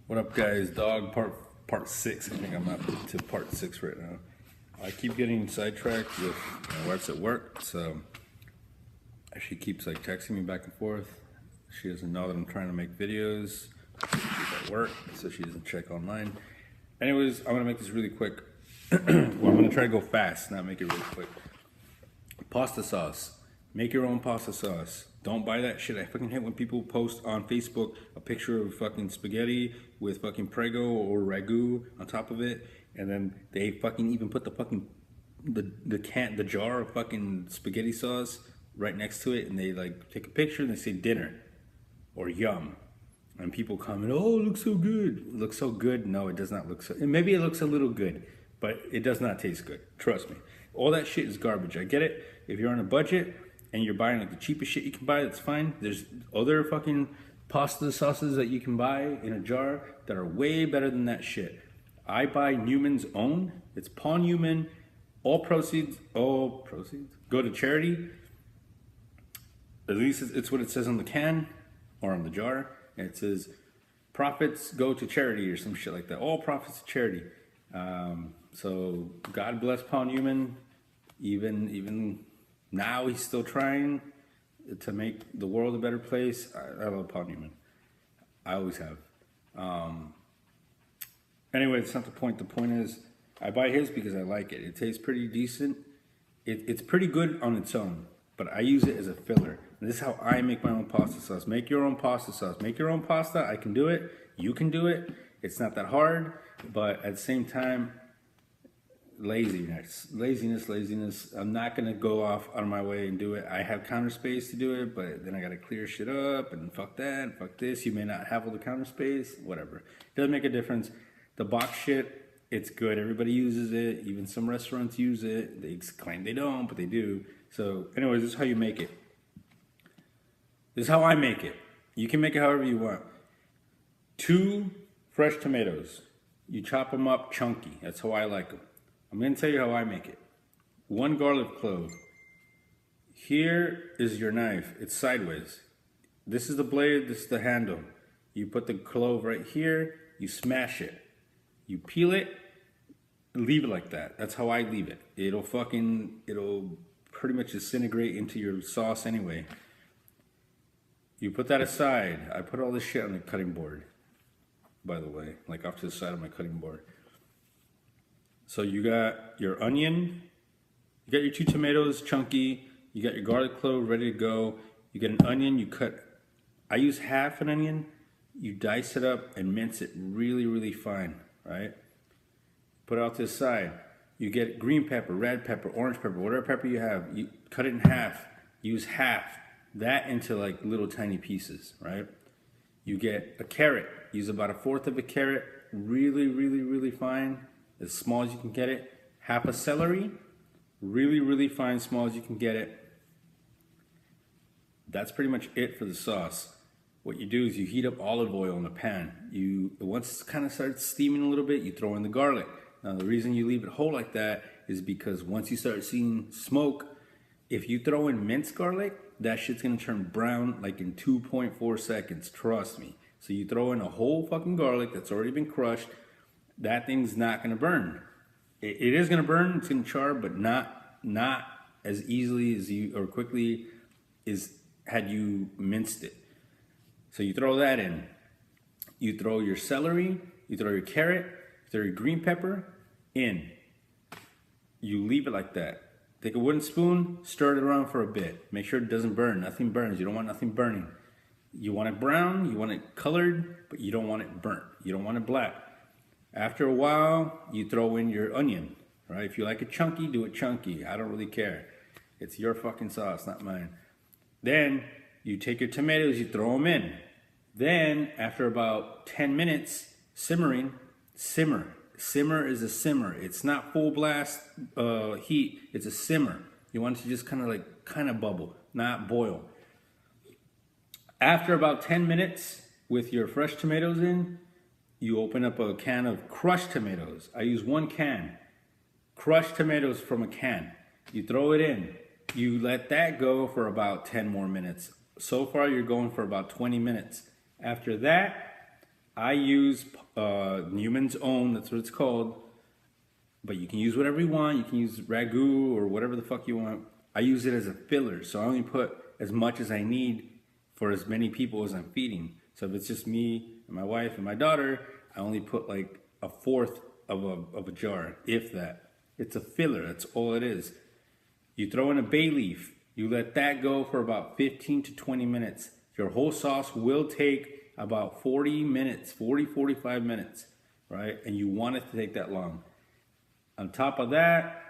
What up, guys? Dog part six. I think I'm up to part six right now. I keep getting sidetracked with my wife's at work, so she keeps like texting me back and forth. She doesn't know that I'm trying to make videos. She's at work, so she doesn't check online. Anyways, I'm gonna make this really quick. Well, I'm gonna try to go fast, not make it really quick. Pasta sauce. Make your own pasta sauce. Don't buy that shit. I fucking hate when people post on Facebook a picture of fucking spaghetti with fucking Prego or ragu on top of it, and then they fucking even put the fucking the jar of fucking spaghetti sauce right next to it, and they like take a picture and they say dinner or yum, and people comment, "Oh, it looks so good." It looks so good? No, it does not look so. And maybe it looks a little good, but it does not taste good. Trust me. All that shit is garbage. I get it. If you're on a budget and you're buying like the cheapest shit you can buy, that's fine. There's other fucking pasta sauces that you can buy in a jar that are way better than that shit. I buy Newman's Own. It's Paul Newman. All proceeds go to charity. At least it's what it says on the can or on the jar. It says profits go to charity or some shit like that. All profits to charity. So God bless Paul Newman. Even now he's still trying to make the world a better place. I love Paul Newman. I always have. Anyway, it's not the point. The point is I buy his because I like it. It tastes pretty decent. It's pretty good on its own, but I use it as a filler. And this is how I make my own pasta sauce. Make your own pasta sauce. Make your own pasta. I can do it. You can do it. It's not that hard, but at the same time, laziness. I'm not gonna go off out of my way and do it. I have counter space to do it, but then I gotta clear shit up and fuck that and fuck this. You may not have all the counter space, whatever. It doesn't make a difference. The box shit, it's good. Everybody uses it. Even some restaurants use it. They claim they don't, but they do. So anyways, this is how you make it. This is how I make it. You can make it however you want. 2 fresh tomatoes. You chop them up chunky. That's how I like them. I'm going to tell you how I make it. 1 garlic clove. Here is your knife. It's sideways. This is the blade. This is the handle. You put the clove right here. You smash it. You peel it. Leave it like that. That's how I leave it. It'll pretty much disintegrate into your sauce anyway. You put that aside. I put all this shit on the cutting board, by the way, like off to the side of my cutting board. So you got your onion, you got your 2 tomatoes chunky, you got your garlic clove ready to go. You get an onion, you cut, I use half an onion, you dice it up and mince it really, really fine, right? Put it out to the side. You get green pepper, red pepper, orange pepper, whatever pepper you have, you cut it in half, use half, that into like little tiny pieces, right? You get a carrot, use about 1/4 of a carrot, really, really, really fine, as small as you can get it. Half a celery, really, really fine, small as you can get it. That's pretty much it for the sauce. What you do is you heat up olive oil in a pan. Once it kind of starts steaming a little bit, you throw in the garlic. Now the reason you leave it whole like that is because once you start seeing smoke, if you throw in minced garlic, that shit's gonna turn brown like in 2.4 seconds, trust me. So you throw in a whole fucking garlic that's already been crushed, that thing's not gonna burn. It is gonna burn, it's gonna char, but not as easily as or quickly as had you minced it. So you throw that in. You throw your celery, you throw your carrot, you throw your green pepper in. You leave it like that. Take a wooden spoon, stir it around for a bit. Make sure it doesn't burn. Nothing burns. You don't want nothing burning. You want it brown, you want it colored, but you don't want it burnt. You don't want it black. After a while, you throw in your onion, right? If you like it chunky, do it chunky. I don't really care. It's your fucking sauce, not mine. Then you take your tomatoes, you throw them in. Then, after about 10 minutes, simmering, simmer. Simmer is a simmer. It's not full blast heat. It's a simmer. You want it to just kind of bubble, not boil. After about 10 minutes with your fresh tomatoes in, you open up a can of crushed tomatoes. I use 1 can. Crushed tomatoes from a can. You throw it in. You let that go for about 10 more minutes. So far, you're going for about 20 minutes. After that, I use Newman's Own. That's what it's called. But you can use whatever you want. You can use ragu or whatever the fuck you want. I use it as a filler, so I only put as much as I need for as many people as I'm feeding. So if it's just me and my wife and my daughter, I only put like a fourth of a jar, if that. It's a filler. That's all it is. You throw in a bay leaf. You let that go for about 15 to 20 minutes. Your whole sauce will take about 40 minutes, 45 minutes, right? And you want it to take that long. On top of that,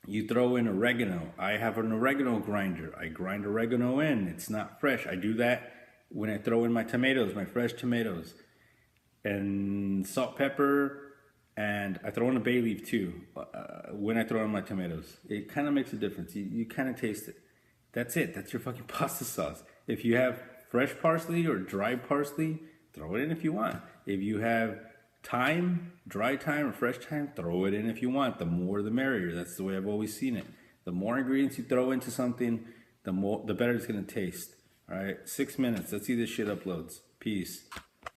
you throw in oregano. I have an oregano grinder. I grind oregano in. It's not fresh. I do that when I throw in my tomatoes, my fresh tomatoes. And salt, pepper, and I throw in a bay leaf too when I throw in my tomatoes. It kind of makes a difference. You kind of taste it. That's it. That's your fucking pasta sauce. If you have fresh parsley or dry parsley, throw it in if you want. If you have thyme, dry thyme or fresh thyme, throw it in if you want. The more the merrier. That's the way I've always seen it. The more ingredients you throw into something, the better it's gonna taste. All right, 6 minutes. Let's see this shit uploads. Peace.